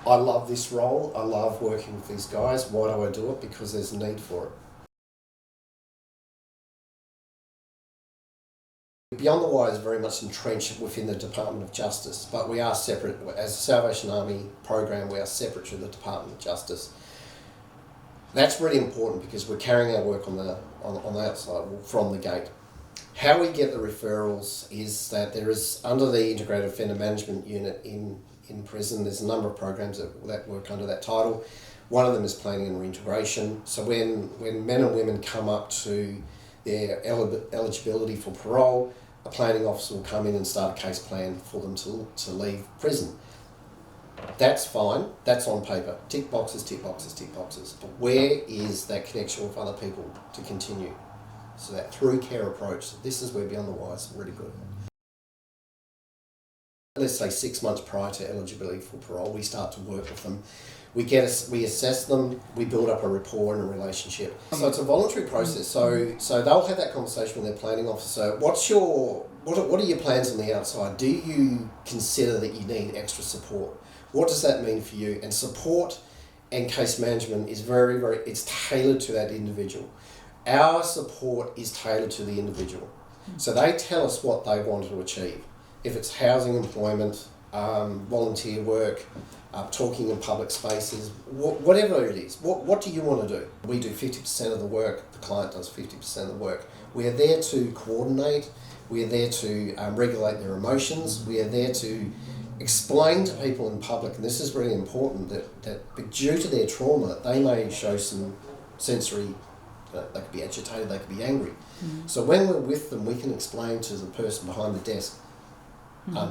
I love this role. I love working with these guys. Why do I do it? Because there's a need for it. Beyond the Wire is very much entrenched within the Department of Justice, but we are separate. As a Salvation Army program, we are separate to the Department of Justice. That's really important because we're carrying our work on the outside, from the gate. How we get the referrals is that there is, under the Integrated Offender Management Unit in prison, there's a number of programs that work under that title. One of them is planning and reintegration. So when men and women come up to their eligibility for parole, a planning officer will come in and start a case plan for them to leave prison. That's fine, that's on paper. Tick boxes, tick boxes, tick boxes. But where is that connection with other people to continue? So that throughcare approach, this is where Beyond the Wire is really good. Let's say 6 months prior to eligibility for parole, we start to work with them. We assess them, we build up a rapport and a relationship. So it's a voluntary process. So they'll have that conversation with their planning officer. What are your plans on the outside? Do you consider that you need extra support? What does that mean for you? And support and case management is very, very, it's tailored to that individual. Our support is tailored to the individual. So they tell us what they want to achieve. If it's housing, employment, volunteer work, talking in public spaces, whatever it is, what do you want to do? We do 50% of the work, the client does 50% of the work. We are there to coordinate, we are there to regulate their emotions, we are there to explain to people in public, and this is really important, that due to their trauma, they may show some sensory, they could be agitated, they could be angry. So when we're with them, we can explain to the person behind the desk,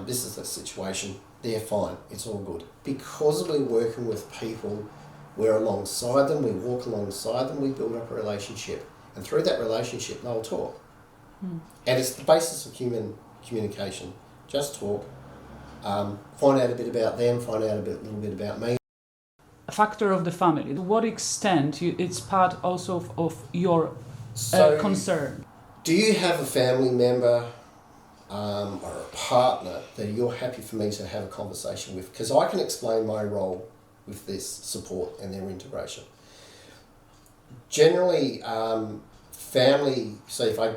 this is the situation, they're fine, it's all good. Because we're working with people, we're alongside them, we walk alongside them, we build up a relationship. And through that relationship, they'll talk. And it's the basis of human communication. Just talk, find out a bit about them, find out a little bit about me. A factor of the family. To what extent it's part also of your concern? Do you have a family member or a partner that you're happy for me to have a conversation with? Because I can explain my role with this support and their integration. Generally, family, so if I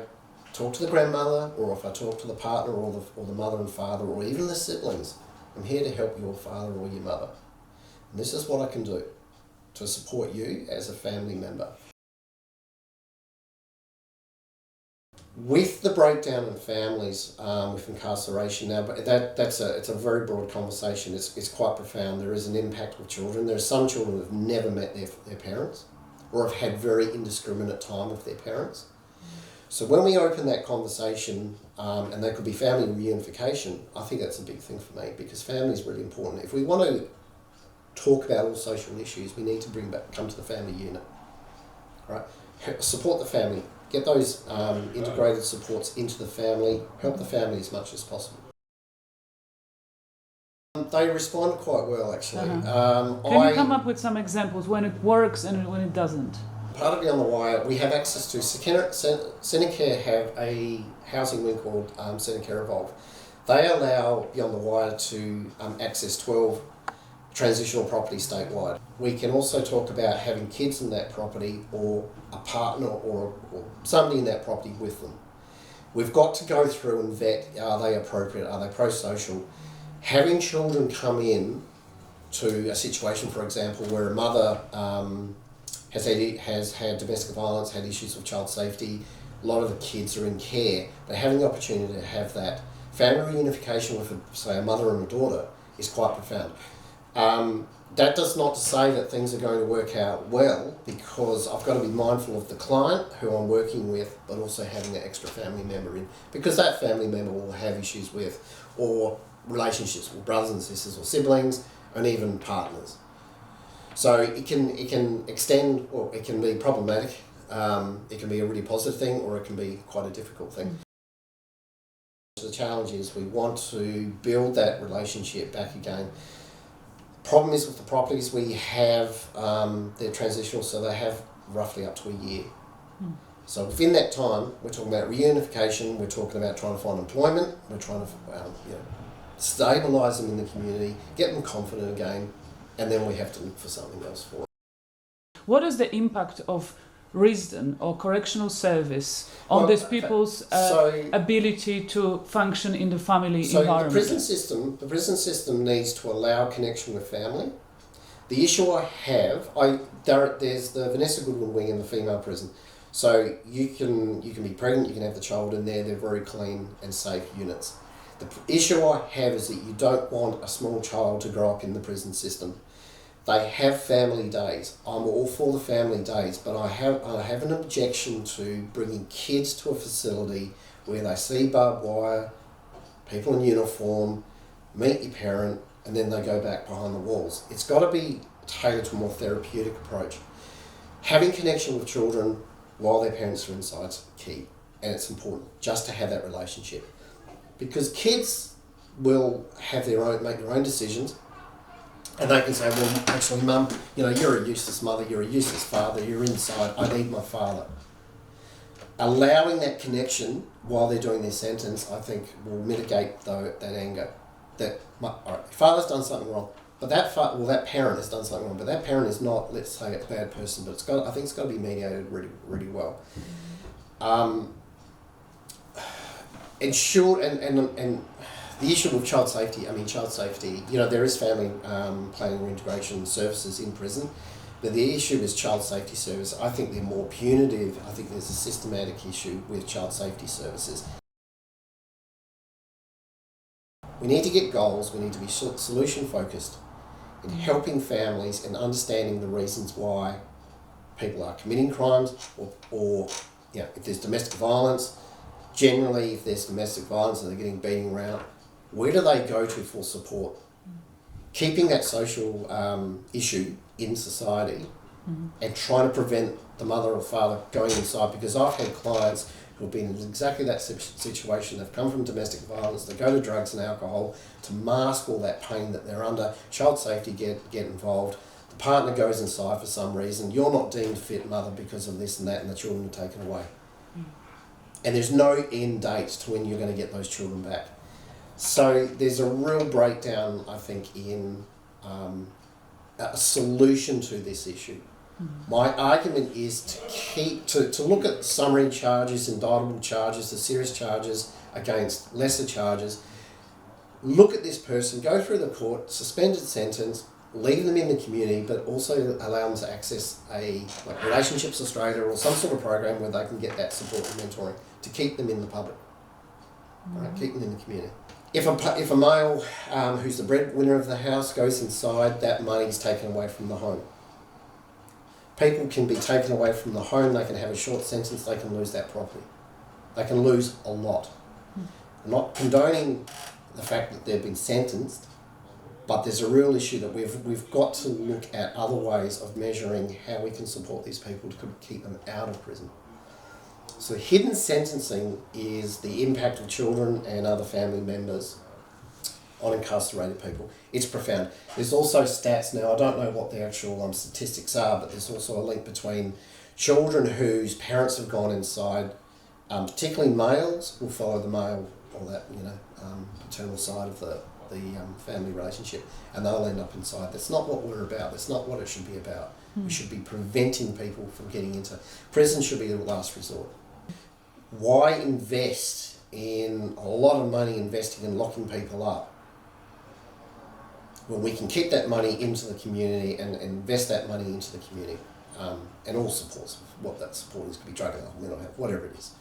talk to the grandmother, or if I talk to the partner or the mother and father, or even the siblings, I'm here to help your father or your mother. And this is what I can do to support you as a family member. With the breakdown in families with incarceration now, but it's a very broad conversation. It's quite profound. There is an impact with children. There are some children who have never met their parents, or have had very indiscriminate time with their parents. So when we open that conversation, and that could be family reunification, I think that's a big thing for me, because family is really important. If we want to talk about all social issues, we need to come to the family unit, right? Support the family. Get those integrated supports into the family, help the family as much as possible. They respond quite well, actually. Can you come up with some examples when it works and when it doesn't? Part of Beyond the Wire, we have access to, Centrecare have a housing wing called Centrecare Evolve. They allow Beyond the Wire to access 12 transitional properties statewide. We can also talk about having kids in that property, or a partner or somebody in that property with them. We've got to go through and vet, are they appropriate, are they pro-social? Having children come in to a situation, for example, where a mother has had domestic violence, had issues with child safety, a lot of the kids are in care, they're having the opportunity to have that. Family reunification with, say, a mother and a daughter is quite profound. That does not say that things are going to work out well, because I've got to be mindful of the client who I'm working with, but also having an extra family member in, because that family member will have issues with, or relationships with brothers and sisters or siblings, and even partners. So it can extend, or it can be problematic. It can be a really positive thing, or it can be quite a difficult thing. So the challenge is we want to build that relationship back again. Problem is with the properties we have, they're transitional, so they have roughly up to a year. So within that time, we're talking about reunification, we're talking about trying to find employment, we're trying to stabilise them in the community, get them confident again, and then we have to look for something else for it. What is the impact of resident or correctional service on these people's ability to function in the family environment? The prison system needs to allow connection with family. The issue I have, there's the Vanessa Goodwin wing in the female prison. So you can be pregnant, you can have the child in there, they're very clean and safe units. The issue I have is that you don't want a small child to grow up in the prison system. They have family days. I'm all for the family days, but I have an objection to bringing kids to a facility where they see barbed wire, people in uniform, meet your parent, and then they go back behind the walls. It's got to be tailored to a more therapeutic approach. Having connection with children while their parents are inside is key, and it's important just to have that relationship, because kids will make their own decisions. And they can say, well, actually, Mum, you're a useless mother, you're a useless father, you're inside, I need my father. Allowing that connection while they're doing their sentence, I think, will mitigate that anger. That, father's done something wrong, but that parent has done something wrong, but that parent is not, let's say, a bad person, but I think it's got to be mediated really, really well. And the issue with child safety, there is family planning and reintegration services in prison, but the issue is child safety service. I think they're more punitive. I think there's a systematic issue with child safety services. We need to get goals, we need to be solution focused in helping families and understanding the reasons why people are committing crimes or if there's domestic violence. Generally, if there's domestic violence and they're getting beaten around, where do they go to for support? Keeping that social issue in society and trying to prevent the mother or father going inside, because I've had clients who have been in exactly that situation. They've come from domestic violence, they go to drugs and alcohol to mask all that pain that they're under. Child safety get involved. The partner goes inside for some reason. You're not deemed fit mother because of this and that, and the children are taken away. And there's no end date to when you're going to get those children back. So there's a real breakdown, I think, in a solution to this issue. My argument is to look at summary charges, indictable charges, the serious charges against lesser charges. Look at this person, go through the court, suspended sentence, leave them in the community, but also allow them to access like Relationships Australia or some sort of program where they can get that support and mentoring to keep them in the public, right? Keep them in the community. If a male who's the breadwinner of the house goes inside, that money is taken away from the home. People can be taken away from the home, they can have a short sentence, they can lose that property. They can lose a lot. I'm not condoning the fact that they've been sentenced, but there's a real issue that we've got to look at other ways of measuring how we can support these people to keep them out of prison. So hidden sentencing is the impact of children and other family members on incarcerated people. It's profound. There's also stats now, I don't know what the actual statistics are, but there's also a link between children whose parents have gone inside, particularly males will follow the male or that paternal side of the family relationship, and they'll end up inside. That's not what we're about. That's not what it should be about. We should be preventing people from getting into prison. Should be the last resort. Why invest in a lot of money investing in locking people up when we can keep that money into the community and invest that money into the community, and all supports, what that support is, could be drug and alcohol, mental health, whatever it is.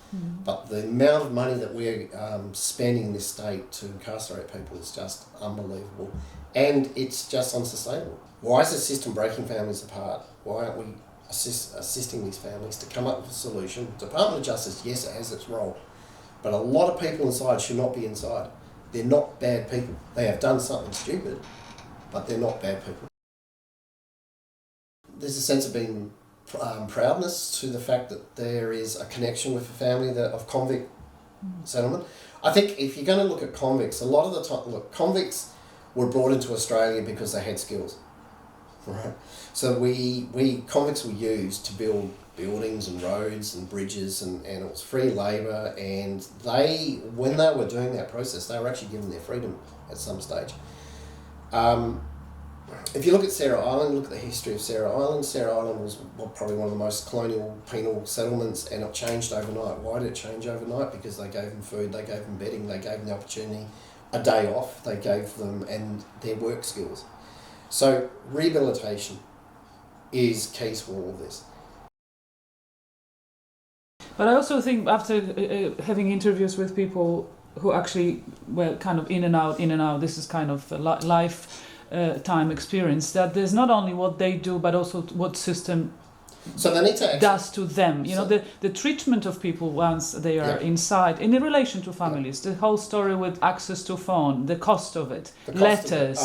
But the amount of money that we're spending in this state to incarcerate people is just unbelievable, and it's just unsustainable. Why is the system breaking families apart? Why aren't we assisting these families to come up with a solution? Department of Justice, yes, it has its role, but a lot of people inside should not be inside. They're not bad people. They have done something stupid, but they're not bad people. There's a sense of being proudness to the fact that there is a connection with a family of convict settlement. I think if you're going to look at convicts, a lot of the time, convicts were brought into Australia because they had skills. Right. So convicts were used to build buildings and roads and bridges, and it was free labour, and when they were doing that process, they were actually given their freedom at some stage. if you look at Sarah Island, look at the history of Sarah Island. Sarah Island was probably one of the most colonial penal settlements, and it changed overnight. Why did it change overnight? Because they gave them food, they gave them bedding, they gave them the opportunity, a day off, they gave them, and their work skills. So rehabilitation is key to all of this. But I also think after having interviews with people who actually were kind of in and out, this is kind of a lifetime experience, that there's not only what they do, but also what system they need to does to them. You know, the treatment of people once they are inside, in relation to families, the whole story with access to phone, the cost of it, letters,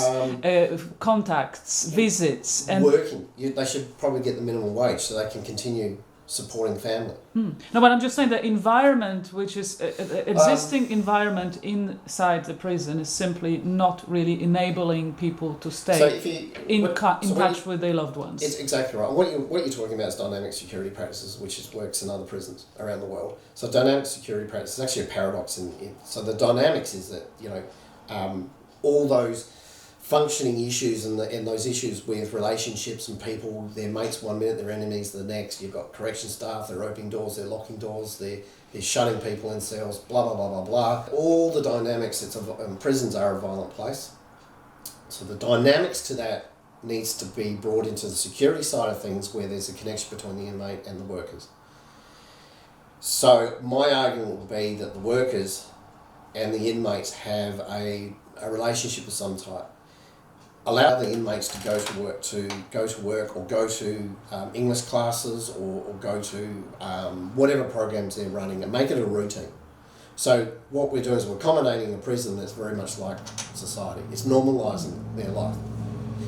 contacts, visits, and working. They should probably get the minimum wage so they can continue supporting family. No, but I'm just saying the environment, which is existing environment inside the prison, is simply not really enabling people to stay in touch with their loved ones. It's exactly right. What you're talking about is dynamic security practices, which works in other prisons around the world. So dynamic security practice is actually a paradox. So the dynamics is that, all those functioning issues and those issues with relationships and people, their mates one minute, their enemies the next. You've got correction staff, they're opening doors, they're locking doors, they're shutting people in cells, blah, blah, blah, blah, blah. All the dynamics, prisons are a violent place. So the dynamics to that needs to be brought into the security side of things, where there's a connection between the inmate and the workers. So my argument would be that the workers and the inmates have a relationship of some type. Allow the inmates to go to work or go to English classes or go to whatever programs they're running, and make it a routine. So what we're doing is we're accommodating a prison that's very much like society. It's normalising their life.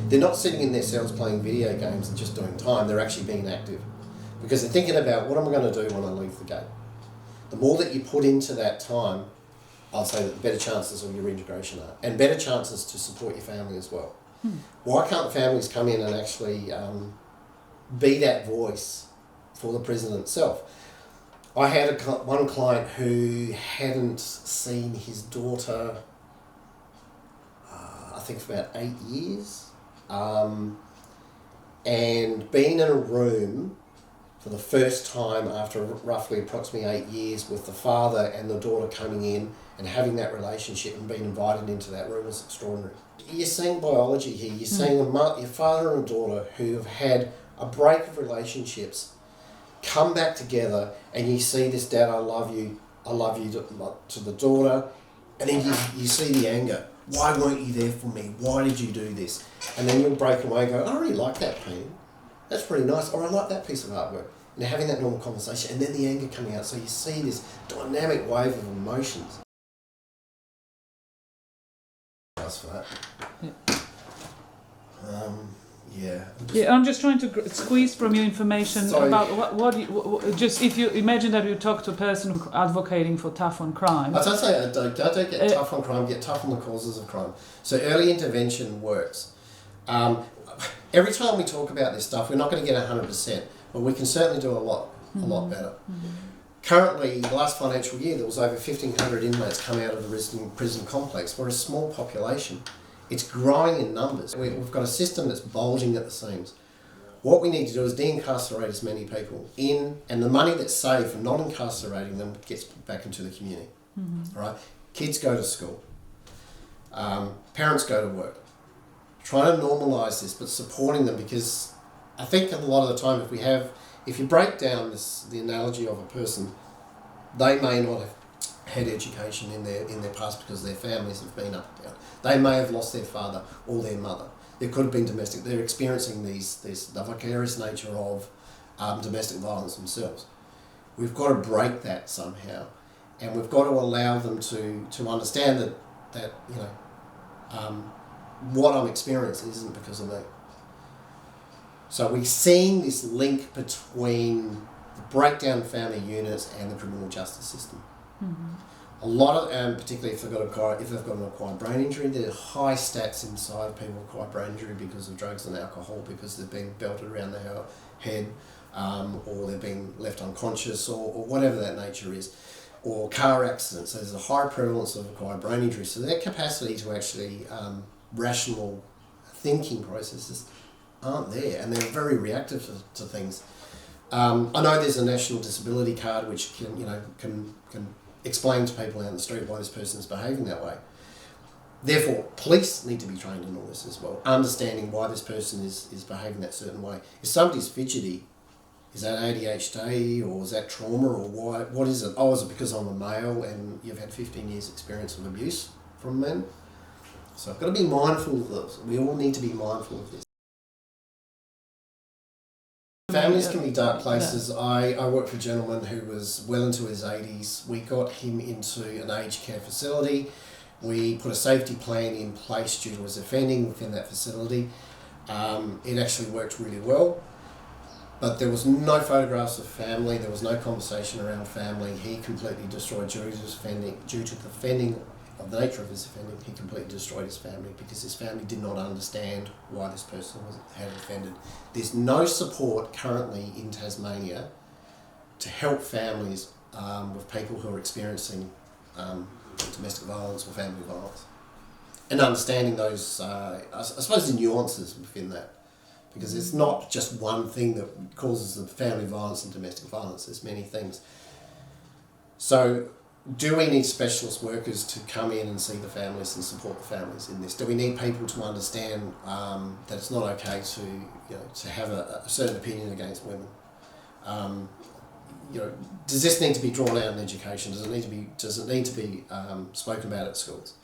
They're not sitting in their cells playing video games and just doing time. They're actually being active, because they're thinking about, what am I going to do when I leave the gate? The more that you put into that time, I'll say that the better chances of your reintegration are, and better chances to support your family as well. Why can't families come in and actually be that voice for the prison itself? I had one client who hadn't seen his daughter, I think for about 8 years, and being in a room for the first time after roughly approximately 8 years with the father and the daughter coming in and having that relationship and being invited into that room was extraordinary. You're seeing biology here. You're seeing your father and a daughter who have had a break of relationships come back together, and you see this dad, I love you to the daughter, and then you see the anger. Why weren't you there for me? Why did you do this? And then you'll break away and go, I really like that painting. That's pretty nice. Or I like that piece of artwork. And having that normal conversation, and then the anger coming out. So you see this dynamic wave of emotions. For that. Yeah. I'm just trying to squeeze from you information about what just if you imagine that you talk to a person advocating for tough on crime. As I say, don't get tough on crime, get tough on the causes of crime. So early intervention works. Every time we talk about this stuff, we're not going to get 100%, but we can certainly do a lot better. Currently, the last financial year, there was over 1,500 inmates come out of the prison complex. We're a small population. It's growing in numbers. We've got a system that's bulging at the seams. What we need to do is de-incarcerate as many people in, and the money that's saved from not incarcerating them gets put back into the community. All right? Kids go to school. Parents go to work. Trying to normalise this, but supporting them, because I think a lot of the time if you break down the analogy of a person, they may not have had education in their past because their families have been up and down. They may have lost their father or their mother. There could have been domestic. They're experiencing the vicarious nature of domestic violence themselves. We've got to break that somehow, and we've got to allow them to understand that what I'm experiencing isn't because of me. So we're seeing this link between the breakdown family units and the criminal justice system. A lot of, particularly if they've got an acquired brain injury, there are high stats inside people with acquired brain injury because of drugs and alcohol, because they've been belted around the head, or they've been left unconscious, or whatever that nature is, or car accidents. So there's a high prevalence of acquired brain injury. So their capacity to actually rational thinking processes aren't there, and they're very reactive to things. I know there's a national disability card which can explain to people out in the street why this person is behaving that way. Therefore, police need to be trained in all this as well, understanding why this person is behaving that certain way. If somebody's fidgety, is that ADHD or is that trauma or why? What is it? Oh, is it because I'm a male and you've had 15 years experience of abuse from men? So I've got to be mindful of this. We all need to be mindful of this. Families can be dark places. I worked for a gentleman who was well into his 80s. We got him into an aged care facility. We put a safety plan in place due to his offending within that facility. It actually worked really well, but there was no photographs of family. There was no conversation around family. He completely destroyed due to the offending of the nature of his offending. He completely destroyed his family because his family did not understand why this person had offended. There's no support currently in Tasmania to help families with people who are experiencing domestic violence or family violence, and understanding those, I suppose, the nuances within that, because it's not just one thing that causes the family violence and domestic violence. There's many things. So, do we need specialist workers to come in and see the families and support the families in this? Do we need people to understand that it's not okay to have a certain opinion against women? Does this need to be drawn out in education? Does it need to be spoken about at schools?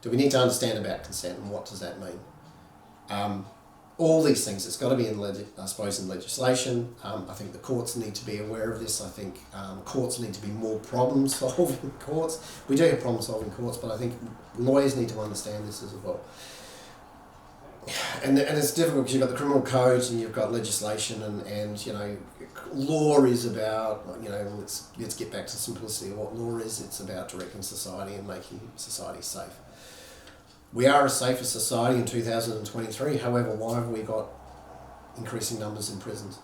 Do we need to understand about consent and what does that mean? All these things, it's got to be in legislation. I think the courts need to be aware of this. I think courts need to be more problem solving courts. We do have problem solving courts, but I think lawyers need to understand this as well. And it's difficult because you've got the criminal codes and you've got legislation and law is about, let's get back to simplicity of what law is. It's about directing society and making society safe. We are a safer society in 2023. However, why have we got increasing numbers in prisons?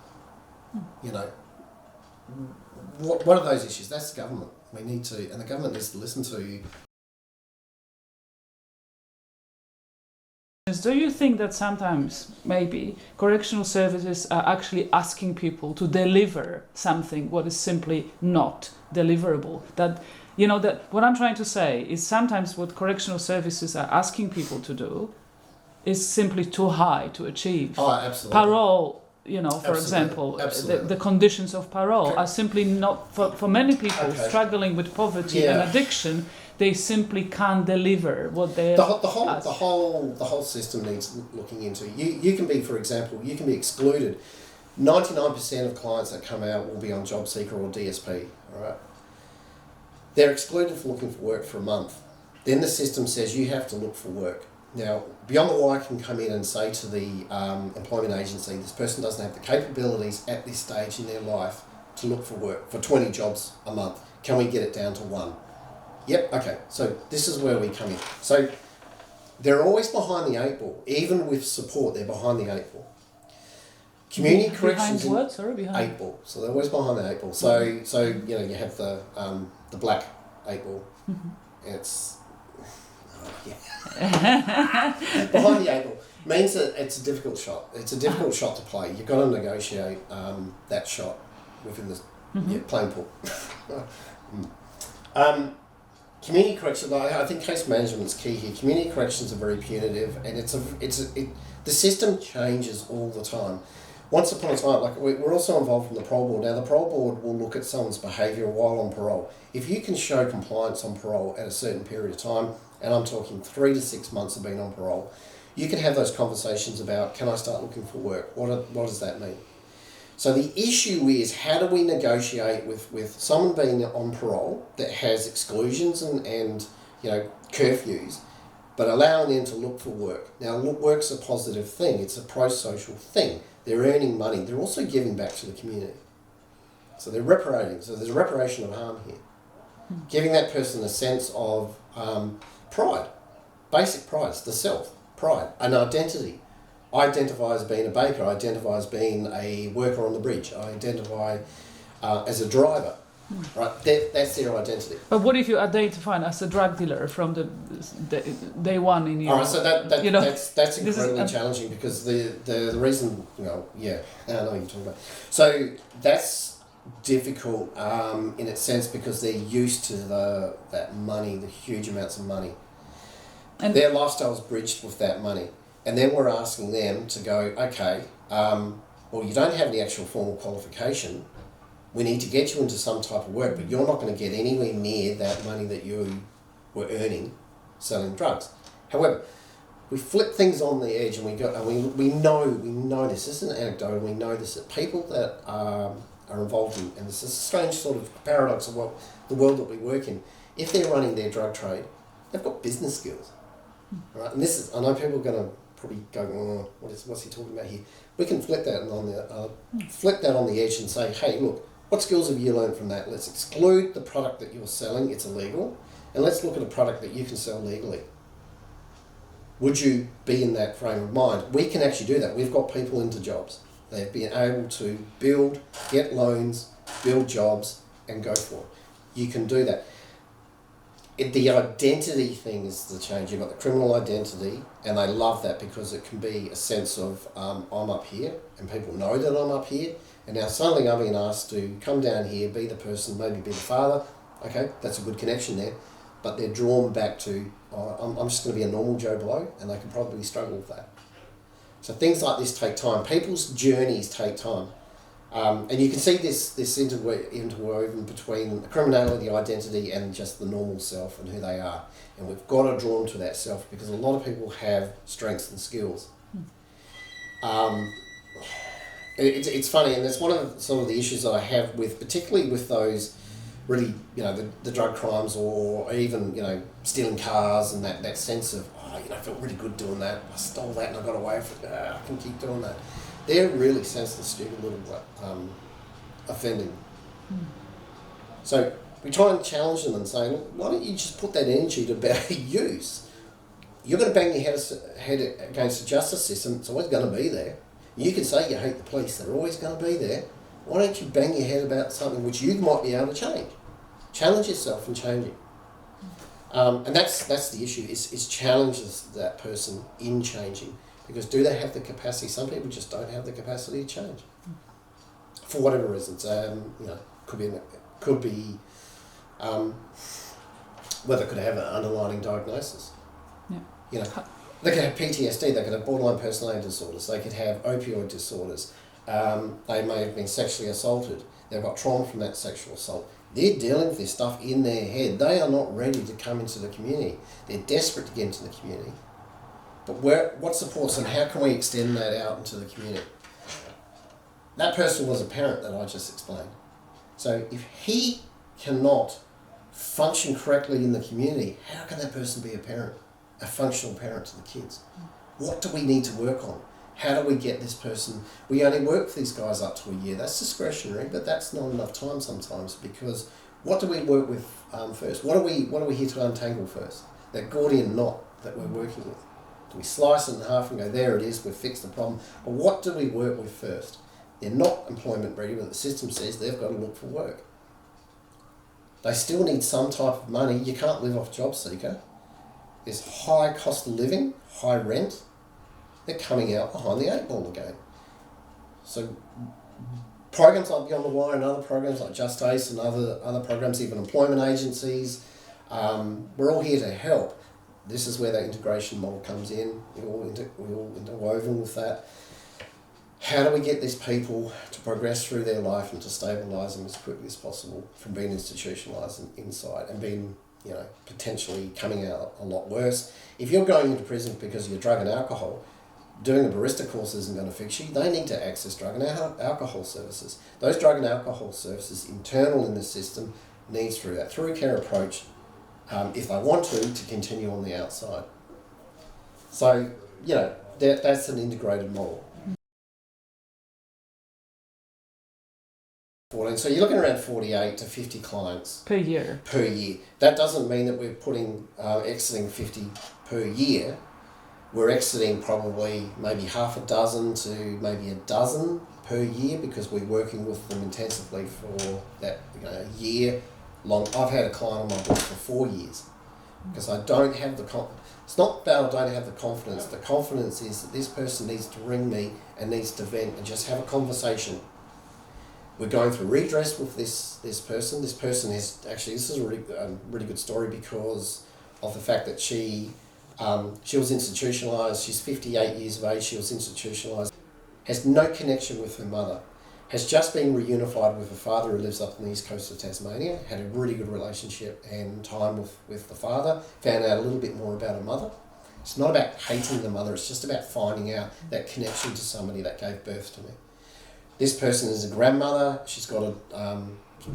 What are those issues? That's the government. And the government needs to listen to. Do you think that sometimes maybe correctional services are actually asking people to deliver something what is simply not deliverable? That what I'm trying to say is sometimes what correctional services are asking people to do is simply too high to achieve. Oh, absolutely. Parole, for example, the conditions of parole are simply not, for many people struggling with poverty and addiction, they simply can't deliver what they the whole system needs looking into. You can be, for example, excluded. 99% of clients that come out will be on job seeker or DSP. All right, they're excluded from looking for work for a month. Then the system says you have to look for work. Now, Beyond the Wire can come in and say to the employment agency, this person doesn't have the capabilities at this stage in their life to look for work for 20 jobs a month. Can we get it down to 1? Yep, okay, so this is where we come in. So they're always behind the 8 ball. Even with support, they're behind the 8 ball. Community corrections... Behind what? Sorry, behind? 8 ball. So they're always behind the 8 ball. So you have the black 8 ball. Mm-hmm. It's... behind the 8 ball. Means that it's a difficult shot. It's a difficult shot to play. You've got to negotiate that shot within the playing pool. Community corrections, I think case management is key here. Community corrections are very punitive, and the system changes all the time. Once upon a time, we're also involved in the parole board. Now, the parole board will look at someone's behaviour while on parole. If you can show compliance on parole at a certain period of time, and I'm talking 3 to 6 months of being on parole, you can have those conversations about, can I start looking for work? What does that mean? So the issue is, how do we negotiate with someone being on parole that has exclusions and curfews, but allowing them to look for work? Now, work's a positive thing. It's a pro-social thing. They're earning money. They're also giving back to the community. So they're reparating. So there's a reparation of harm here. Giving that person a sense of pride, basic pride, the self, pride, an identity. I identify as being a baker, I identify as being a worker on the bridge, I identify as a driver. right? That's their identity. But what if you identify as a drug dealer from the day one in your... All right, so that's incredibly is, challenging because the reason, I know what you're talking about. So that's difficult in its sense because they're used to that money, the huge amounts of money. And their lifestyle's bridged with that money. And then we're asking them to go, okay, well, you don't have the actual formal qualification. We need to get you into some type of work, but you're not going to get anywhere near that money that you were earning selling drugs. However, we flip things on the edge, and we know this isn't anecdotal. We know this that people that are involved in, and this is a strange sort of paradox of the world that we work in. If they're running their drug trade, they've got business skills, right? And this is, I know people are going to probably go, oh, what's he talking about here? We can flip that on the edge and say, hey, look, what skills have you learned from that? Let's exclude the product that you're selling, it's illegal, and let's look at a product that you can sell legally. Would you be in that frame of mind? We can actually do that. We've got people into jobs. They've been able to get loans, build jobs, and go for it. You can do that. The identity thing is the change. You've got the criminal identity, and they love that because it can be a sense of I'm up here, and people know that I'm up here, and now suddenly I'm being asked to come down here, be the person, maybe be the father. Okay, that's a good connection there, but they're drawn back to I'm just going to be a normal Joe Blow, and they can probably struggle with that. So things like this take time. People's journeys take time. And you can see this interwoven between the criminality identity and just the normal self and who they are. And we've got to draw them to that self because a lot of people have strengths and skills. It's funny, and it's one of some of the issues that I have with, particularly with those really, the drug crimes or even, stealing cars and that sense of, I felt really good doing that. I stole that and I got away with it. I can keep doing that. They're really sensitive, stupid little offending. So we try and challenge them and say, look, why don't you just put that energy to better use? You're going to bang your head against the justice system. It's always going to be there. You can say you hate the police. They're always going to be there. Why don't you bang your head about something which you might be able to change? Challenge yourself and change it. And that's the issue, is challenges that person in changing. Because do they have the capacity? Some people just don't have the capacity to change. For whatever reasons. Could be whether it could have an underlying diagnosis. Yeah. They could have PTSD, they could have borderline personality disorders, they could have opioid disorders, they may have been sexually assaulted, they've got trauma from that sexual assault. They're dealing with this stuff in their head. They are not ready to come into the community. They're desperate to get into the community. But what supports and how can we extend that out into the community? That person was a parent that I just explained. So if he cannot function correctly in the community, how can that person be a parent, a functional parent to the kids? What do we need to work on? How do we get this person? We only work for these guys up to a year. That's discretionary, but that's not enough time sometimes, because what do we work with first? What are we here to untangle first? That Gordian knot that we're working with. Do we slice it in half and go, there it is, we've fixed the problem? But what do we work with first? They're not employment ready, but the system says they've got to look for work. They still need some type of money. You can't live off job seeker. There's high cost of living, high rent. They're coming out behind the 8 ball again. So programs like Beyond the Wire and other programs like Just Ace and other programs, even employment agencies, we're all here to help. This is where that integration model comes in. We're all interwoven with that. How do we get these people to progress through their life and to stabilise them as quickly as possible from being institutionalised inside and being, potentially coming out a lot worse? If you're going into prison because of your drug and alcohol, doing a barista course isn't going to fix you. They need to access drug and alcohol services. Those drug and alcohol services, internal in the system, needs through that throughcare approach, if they want to continue on the outside. So, that's an integrated model. So you're looking around 48 to 50 clients per year. That doesn't mean that we're putting exiting 50 per year. We're exiting probably maybe half a dozen to maybe a dozen per year because we're working with them intensively for that year long. I've had a client on my book for 4 years because I don't have the it's not that I don't have the confidence. The confidence is that this person needs to ring me and needs to vent and just have a conversation. We're going through redress with this person. This person is actually, this is a really good story because of the fact that she was institutionalised. She's 58 years of age. She was institutionalised. Has no connection with her mother. Has just been reunified with her father who lives up on the east coast of Tasmania. Had a really good relationship and time with the father. Found out a little bit more about her mother. It's not about hating the mother. It's just about finding out that connection to somebody that gave birth to me. This person is a grandmother. She's got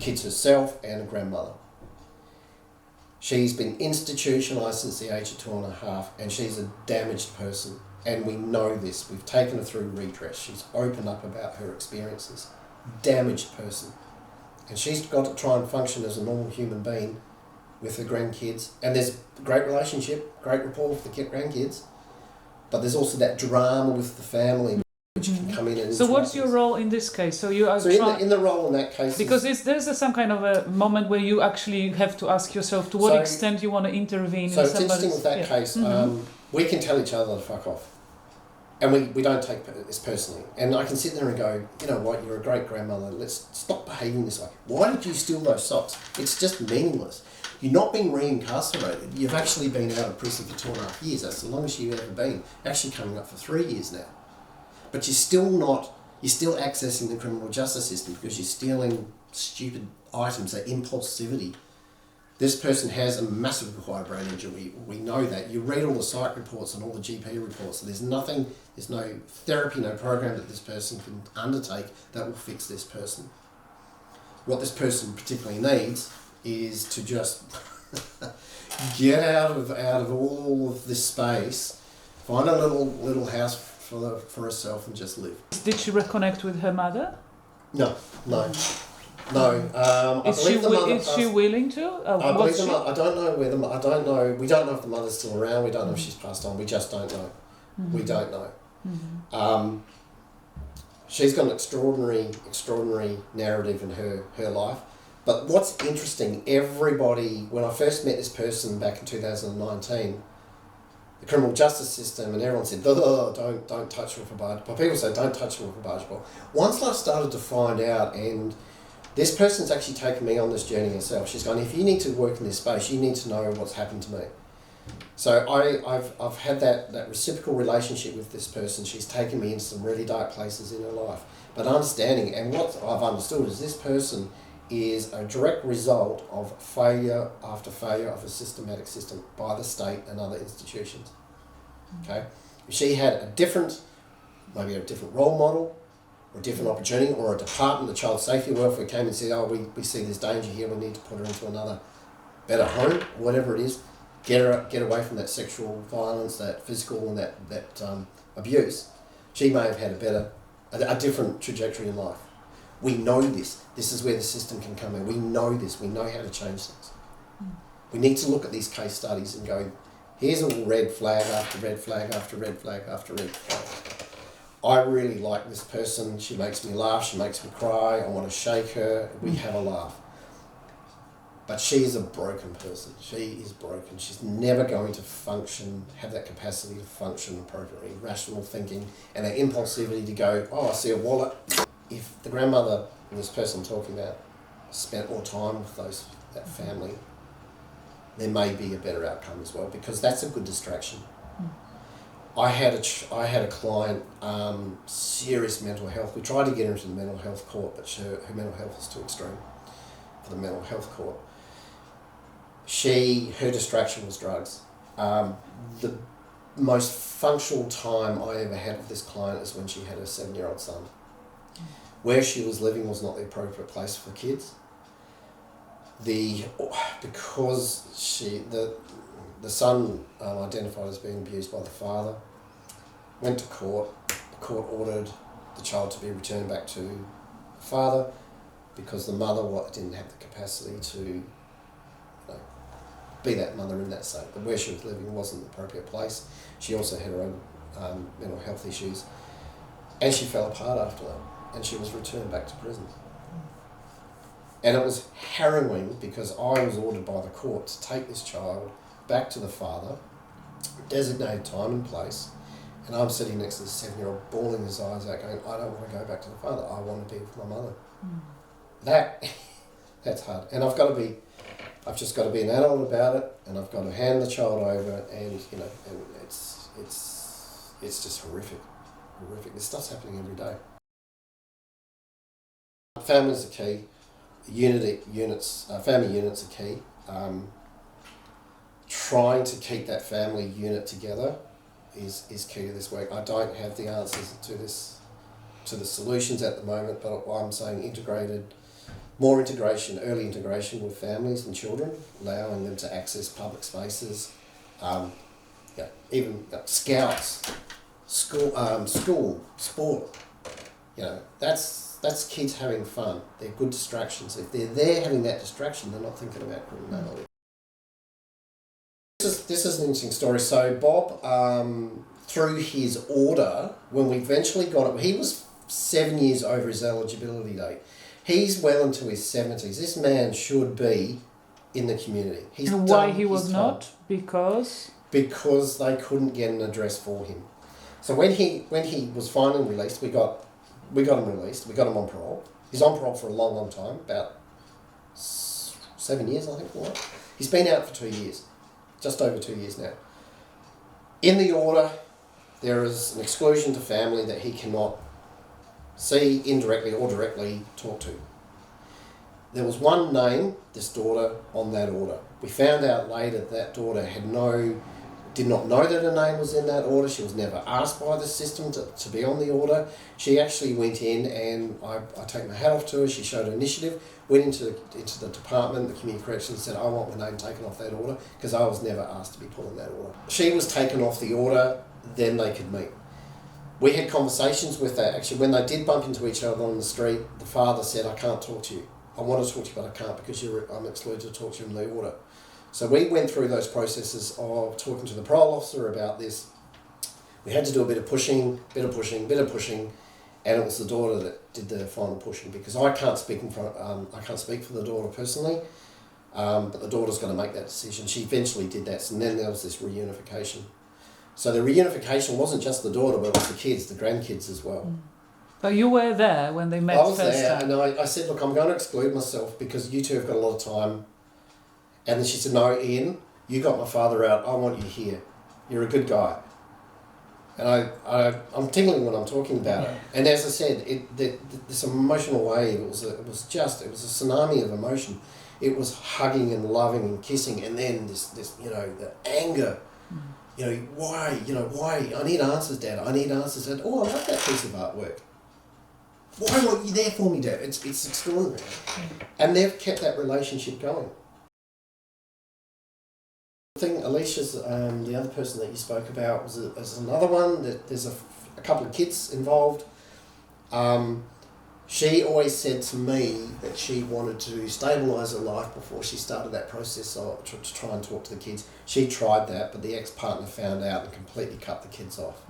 kids herself and a grandmother. She's been institutionalised since the age of 2.5 and she's a damaged person. And we know this. We've taken her through redress. She's opened up about her experiences. Damaged person. And she's got to try and function as a normal human being with her grandkids. And there's a great relationship, great rapport with the grandkids. But there's also that drama with the family which can come in and So what's your role in this case? So you are in the role in that case, because there's some kind of a moment where you actually have to ask yourself to what extent you want to intervene. So it's interesting with that case. We can tell each other to fuck off. And we don't take this personally. And I can sit there and go, you know what, you're a great grandmother, let's stop behaving this way. Why did you steal those socks? It's just meaningless. You're not being reincarcerated. You've actually been out of prison for 2.5 years. That's the longest you've ever been. Actually coming up for 3 years now. But you're still accessing the criminal justice system because you're stealing stupid items, that impulsivity. This person has a massive acquired brain injury. We know that. You read all the psych reports and all the GP reports. So there's no therapy, no program that this person can undertake that will fix this person. What this person particularly needs is to just get out of all of this space, find a little house for herself and just live. Did she reconnect with her mother? No. Is she willing to? I believe the mother. I don't know where I don't know. We don't know if the mother's still around. We don't know if she's passed on. We just don't know. Mm-hmm. We don't know. Mm-hmm. She's got an extraordinary narrative in her life. But what's interesting, when I first met this person back in 2019, the criminal justice system and everyone said, don't touch her with a barge pole. People say, don't touch her with a barge pole. Once I started to find out, and this person's actually taken me on this journey herself. She's gone, if you need to work in this space, you need to know what's happened to me. So I've had that reciprocal relationship with this person. She's taken me into some really dark places in her life. But understanding, and what I've understood is this person is a direct result of failure after failure of a systematic system by the state and other institutions. Okay? If she had maybe a different role model, or a different opportunity, or a department, the child safety welfare came and said, we see there's danger here, we need to put her into another better home, whatever it is, get away from that sexual violence, that physical and that abuse, she may have had a different trajectory in life. We know this. This is where the system can come in. We know this. We know how to change things. We need to look at these case studies and go, here's a red flag after red flag after red flag after red flag. I really like this person. She makes me laugh. She makes me cry. I want to shake her. We have a laugh. But she is a broken person. She is broken. She's never going to have that capacity to function appropriately, rational thinking, and that impulsivity to go, I see a wallet. If the grandmother, this person I'm talking about, spent more time with that family, there may be a better outcome as well, because that's a good distraction. I had a client, serious mental health. We tried to get her into the mental health court, but her mental health is too extreme for the mental health court. Her distraction was drugs. The most functional time I ever had with this client is when she had her 7-year-old son. Where she was living was not the appropriate place for kids. Because the son identified as being abused by the father, went to court. The court ordered the child to be returned back to the father because the mother didn't have the capacity to be that mother in that state. But where she was living wasn't the appropriate place. She also had her own mental health issues, and she fell apart after that. and she was returned back to prison. And it was harrowing because I was ordered by the court to take this child back to the father, designated time and place, and I'm sitting next to the 7-year-old bawling his eyes out going, I don't want to go back to the father, I want to be with my mother. That's hard. And I've just got to be an adult about it, and I've got to hand the child over, and and it's just horrific. This stuff's happening every day. Families are key. Family units are key. Trying to keep that family unit together is key to this work. I don't have the answers to the solutions at the moment, but I'm saying more integration, early integration with families and children, allowing them to access public spaces, even scouts, school, sport. That's kids having fun. They're good distractions. If they're there having that distraction, they're not thinking about criminality. This is an interesting story. So Bob, through his order, when we eventually got it, he was 7 years over his eligibility date. He's well into his 70s. This man should be in the community. And why he was not? Because they couldn't get an address for him. So when he was finally released, we got him released. We got him on parole. He's on parole for a long, long time, about 7 years, I think. He's been out for 2 years, just over 2 years now. In the order, there is an exclusion to family that he cannot see, indirectly or directly talk to. There was one name, this daughter, on that order. We found out later that daughter did not know that her name was in that order. She was never asked by the system to be on the order. She actually went in, and I take my hat off to her. She showed initiative, went into the department, the community corrections, and said, I want my name taken off that order because I was never asked to be put on that order. She was taken off the order, then they could meet. We had conversations with that. Actually, when they did bump into each other on the street, the father said, I can't talk to you. I want to talk to you, but I can't because I'm excluded to talk to you in the order. So we went through those processes of talking to the parole officer about this. We had to do a bit of pushing, and it was the daughter that did the final pushing because I can't speak I can't speak for the daughter personally, but the daughter's going to make that decision. She eventually did that, and then there was this reunification. So the reunification wasn't just the daughter, but it was the kids, the grandkids as well. But you were there when they met I was first there, time. and I said, look, I'm going to exclude myself because you two have got a lot of time. And then she said, no, Ian, you got my father out. I want you here. You're a good guy. And I'm tingling when I'm talking about it. And as I said, this emotional wave, it was a tsunami of emotion. It was hugging and loving and kissing, and then this the anger. Why? I need answers, Dad. I need answers, Dad. Oh, I love that piece of artwork. Why weren't you there for me, Dad? It's extraordinary. And they've kept that relationship going. I think Alicia's, the other person that you spoke about, was another one. That there's a couple of kids involved. She always said to me that she wanted to stabilise her life before she started that process to try and talk to the kids. She tried that, but the ex-partner found out and completely cut the kids off.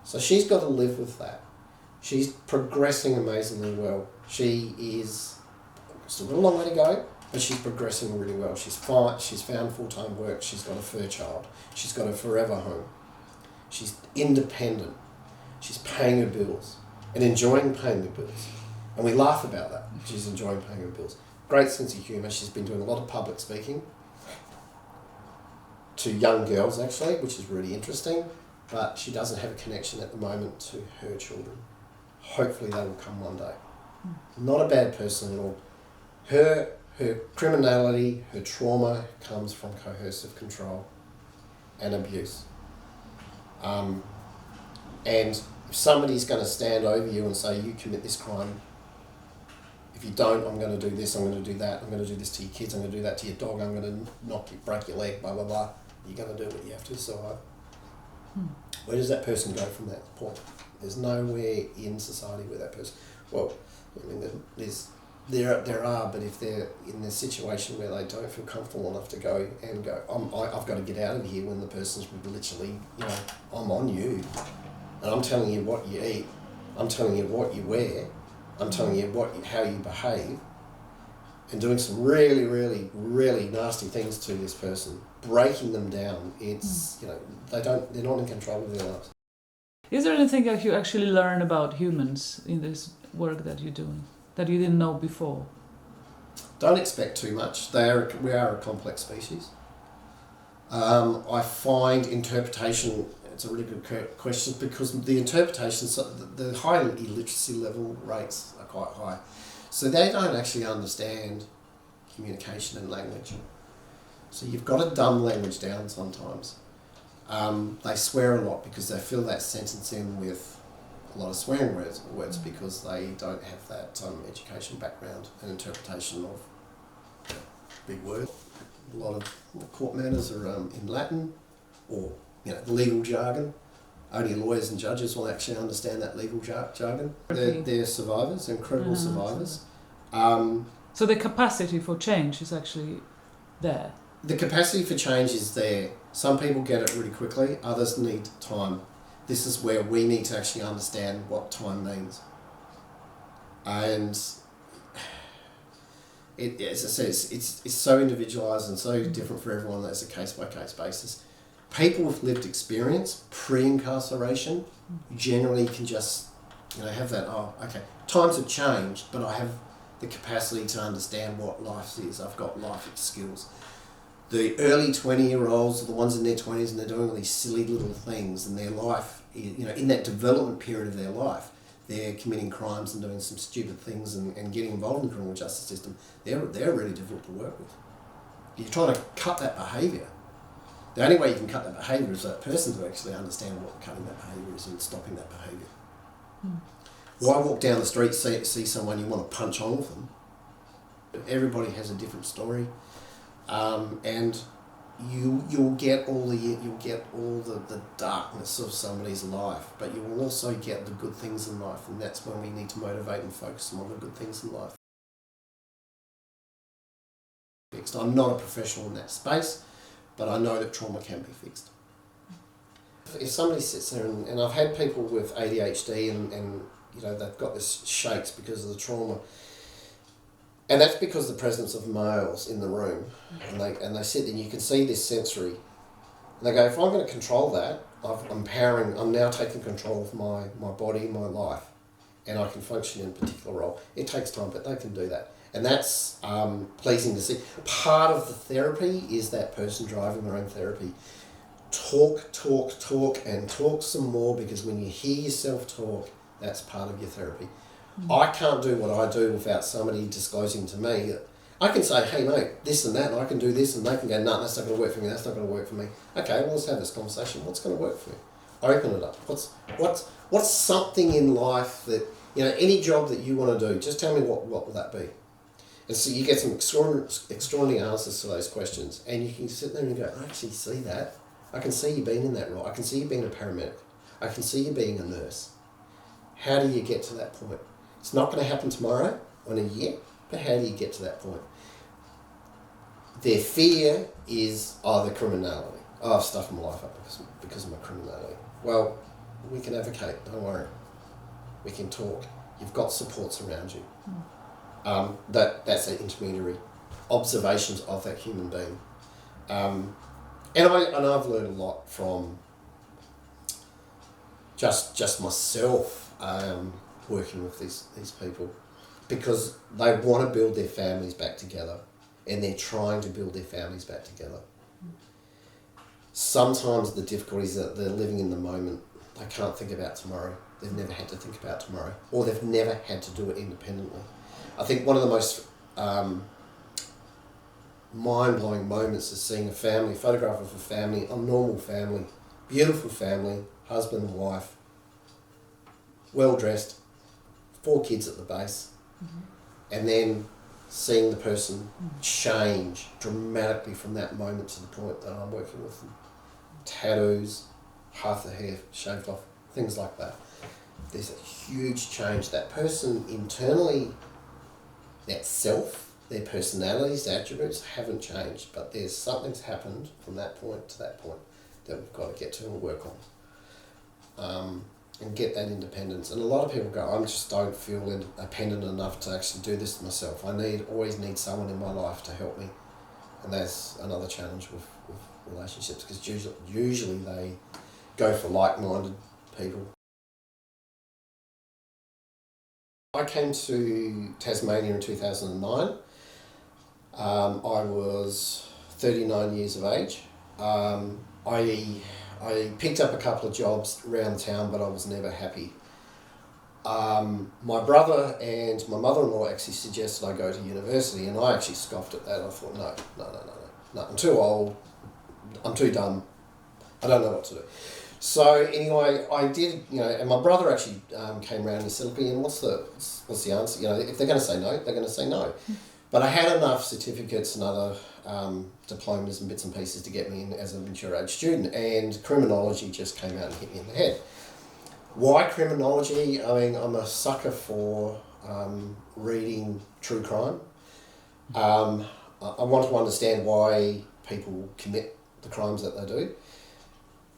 So she's got to live with that. She's progressing amazingly well. She is still got a long way to go, but she's progressing really well. She's found full-time work. She's got a fur child. She's got a forever home. She's independent. She's paying her bills and enjoying paying the bills. And we laugh about that. She's enjoying paying her bills. Great sense of humour. She's been doing a lot of public speaking to young girls, actually, which is really interesting. But she doesn't have a connection at the moment to her children. Hopefully that will come one day. Not a bad person at all. Her criminality, her trauma comes from coercive control and abuse. And if somebody's going to stand over you and say, you commit this crime, if you don't, I'm going to do this, I'm going to do that, I'm going to do this to your kids, I'm going to do that to your dog, I'm going to break your leg, blah, blah, blah. You're going to do what you have to survive. Where does that person go from that point? There's nowhere in society where that person... Well, I mean, there are, but if they're in a situation where they don't feel comfortable enough to go, I've got to get out of here when the person's literally, I'm on you, and I'm telling you what you eat, I'm telling you what you wear, I'm telling you how you behave, and doing some really, really, really nasty things to this person, breaking them down. It's, they're not in control of their lives. Is there anything that you actually learn about humans in this work that you're doing that you didn't know before? Don't expect too much. We are a complex species. I find interpretation, it's a really good question, because the interpretation, the high illiteracy level rates are quite high. So they don't actually understand communication and language. So you've got to dumb language down sometimes. They swear a lot because they fill that sentence in with a lot of swearing words because they don't have that education background and interpretation of big words. A lot of court matters are in Latin, or the legal jargon. Only lawyers and judges will actually understand that legal jargon. They're survivors, incredible survivors. So the capacity for change is actually there. The capacity for change is there. Some people get it really quickly, others need time. This is where we need to actually understand what time means. And as I said, it's so individualised and so different for everyone that it's a case-by-case basis. People with lived experience, pre-incarceration, generally can just have that, times have changed, but I have the capacity to understand what life is. I've got life skills. The early 20-year-olds are the ones in their 20s and they're doing all these silly little things, and their life, in that development period of their life, they're committing crimes and doing some stupid things and getting involved in the criminal justice system. They're really difficult to work with. You're trying to cut that behaviour. The only way you can cut that behaviour is for that person to actually understand what cutting that behaviour is and stopping that behaviour. Why walk down the street, see someone you want to punch on with them? Everybody has a different story. And you'll get all the darkness of somebody's life, but you will also get the good things in life, and that's when we need to motivate and focus on the good things in life. I'm not a professional in that space, but I know that trauma can be fixed. If somebody sits there, and I've had people with ADHD and they've got this shakes because of the trauma. And that's because of the presence of males in the room, and they sit there and you can see this sensory. And they go, if I'm going to control that, I'm now taking control of my body, my life, and I can function in a particular role. It takes time, but they can do that. And that's pleasing to see. Part of the therapy is that person driving their own therapy. Talk, and talk some more, because when you hear yourself talk, that's part of your therapy. I can't do what I do without somebody disclosing to me. I can say, hey mate, this and that, and I can do this, and they can go, no, that's not going to work for me, that's not going to work for me. Okay, well, let's have this conversation. What's going to work for you? Open it up. What's something in life that, any job that you want to do, just tell me what will that be? And so you get some extraordinary answers to those questions, and you can sit there and go, I actually see that. I can see you being in that role. I can see you being a paramedic. I can see you being a nurse. How do you get to that point? It's not going to happen tomorrow or in a year, but how do you get to that point? Their fear is, the criminality. I've stuffed my life up because of my criminality. Well, we can advocate, don't worry. We can talk. You've got supports around you. That's an intermediary. Observations of that human being. And I've learned a lot from just myself, working with these people, because they want to build their families back together, and they're trying to build their families back together. Sometimes the difficulties that they're living in the moment, they can't think about tomorrow. They've never had to think about tomorrow, or they've never had to do it independently. I think one of the most mind-blowing moments is seeing a photograph of a family, a normal family, beautiful family, husband and wife, well-dressed, 4 kids at the base, and then seeing the person change dramatically from that moment to the point that I'm working with them. Tattoos, half the hair shaved off, things like that. There's a huge change. That person internally, that self, their personalities, their attributes haven't changed, but something's happened from that point to that point that we've got to get to and work on. and get that independence. And a lot of people go, I just don't feel independent enough to actually do this myself. I always need someone in my life to help me. And that's another challenge with relationships, because usually they go for like-minded people. I came to Tasmania in 2009. I was 39 years of age. I picked up a couple of jobs around town, but I was never happy. My brother and my mother-in-law actually suggested I go to university, and I actually scoffed at that. I thought, no, I'm too old, I'm too dumb, I don't know what to do. So anyway, I did, and my brother actually came around and he said, look, Ian, what's the answer? If they're going to say no, they're going to say no. But I had enough certificates and other diplomas and bits and pieces to get me in as a mature age student, and criminology just came out and hit me in the head. Why criminology? I mean, I'm a sucker for reading true crime. I want to understand why people commit the crimes that they do.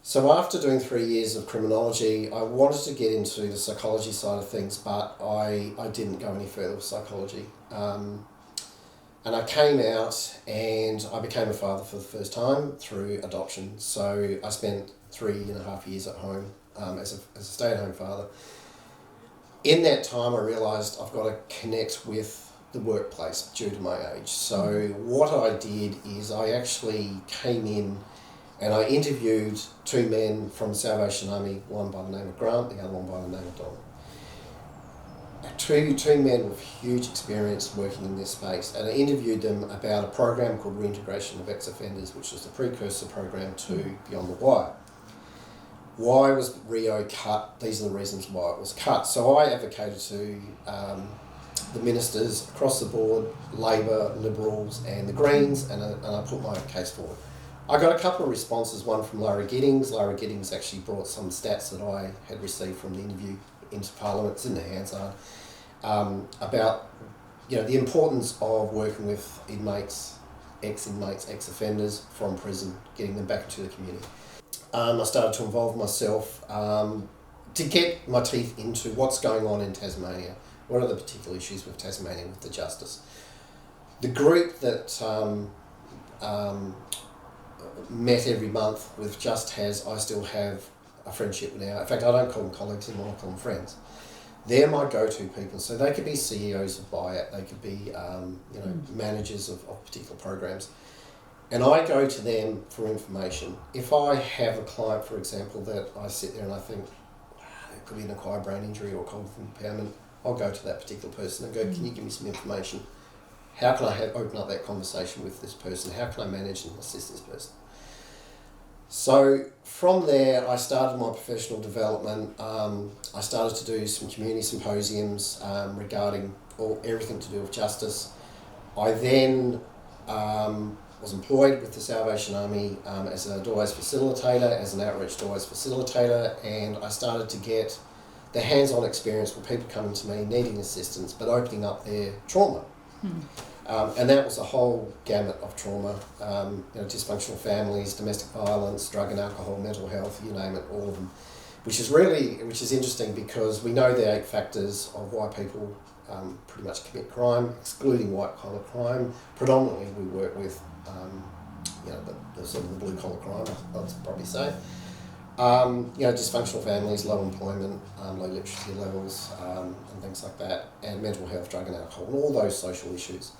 So after doing 3 years of criminology, I wanted to get into the psychology side of things, but I didn't go any further with psychology. And I came out and I became a father for the first time through adoption. So I spent 3.5 years at home as a stay-at-home father. In that time, I realised I've got to connect with the workplace due to my age. So what I did is I actually came in and I interviewed 2 men from the Salvation Army, one by the name of Grant, the other one by the name of Don. Two men with huge experience working in this space, and I interviewed them about a program called Reintegration of Ex-Offenders, which was the precursor program to Beyond the Wire. Why was Rio cut? These are the reasons why it was cut. So I advocated to the ministers across the board, Labor, Liberals and the Greens, and I put my case forward. I got a couple of responses, one from Lara Giddings. Lara Giddings actually brought some stats that I had received from the interview into Parliament, it's in the Hansard, about the importance of working with inmates, ex-inmates, ex-offenders from prison, getting them back into the community. I started to involve myself to get my teeth into what's going on in Tasmania. What are the particular issues with Tasmania with the justice? The group that met every month with I still have a friendship now. In fact, I don't call them colleagues anymore, I call them friends. They're my go-to people. So they could be CEOs of Buyout, they could be managers of particular programs. And I go to them for information. If I have a client, for example, that I sit there and I think it could be an acquired brain injury or cognitive impairment, I'll go to that particular person and go, can you give me some information? How can I open up that conversation with this person? How can I manage and assist this person? So from there, I started my professional development. I started to do some community symposiums regarding everything to do with justice. I then was employed with the Salvation Army as a doorways facilitator, as an outreach doorways facilitator, and I started to get the hands-on experience with people coming to me needing assistance but opening up their trauma. And that was a whole gamut of trauma, dysfunctional families, domestic violence, drug and alcohol, mental health, you name it, all of them. Which is interesting because we know the 8 factors of why people pretty much commit crime, excluding white-collar crime. Predominantly we work with, the sort of the blue-collar crime, I'd probably say. Dysfunctional families, low employment, low literacy levels, and things like that, and mental health, drug and alcohol, and all those social issues.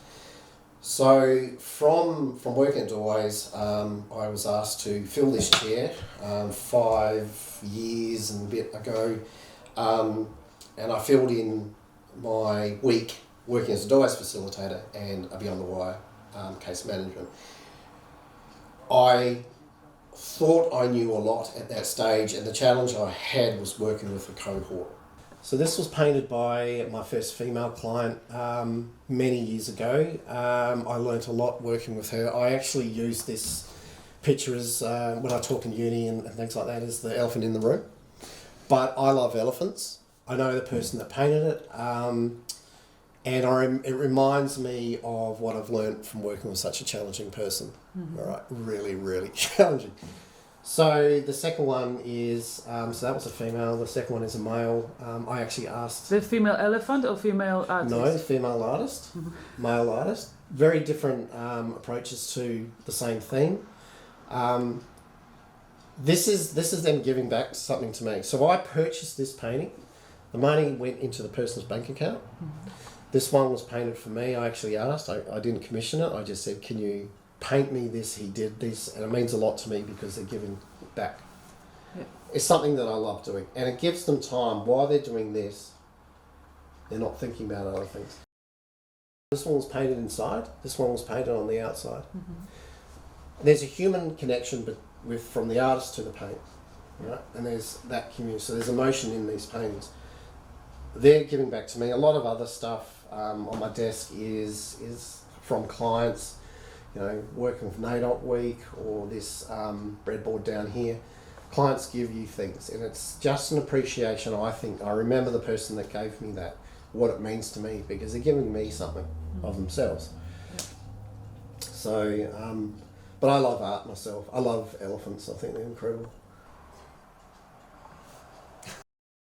So from working at Doorways, I was asked to fill this chair 5 years and a bit ago, and I filled in my week working as a Doorways facilitator and a Beyond the Wire case management. I thought I knew a lot at that stage, and the challenge I had was working with a cohort. So this was painted by my first female client many years ago. I learnt a lot working with her. I actually use this picture as, when I talk in uni and things like that, as the elephant in the room. But I love elephants. I know the person that painted it, and it reminds me of what I've learnt from working with such a challenging person. All right, really, really challenging. So the second one is, so that was a female, the second one is a male. I actually asked... The female elephant or female artist? No, female artist, male artist. Very different approaches to the same theme. This is them giving back something to me. So I purchased this painting. The money went into the person's bank account. This one was painted for me. I actually asked. I didn't commission it. I just said, can you paint me this? He did this. And it means a lot to me because they're giving back. Yeah. It's something that I love doing. And it gives them time. While they're doing this, they're not thinking about other things. This one was painted inside. This one was painted on the outside. There's a human connection from the artist to the paint. Right? And there's that community. So there's emotion in these paintings. They're giving back to me. A lot of other stuff on my desk is from clients, you know, working with NAIDOC Week or this breadboard down here. Clients give you things, and it's just an appreciation. I think I remember the person that gave me that, what it means to me, because they're giving me something of themselves. So, but I love art myself. I love elephants. I think they're incredible.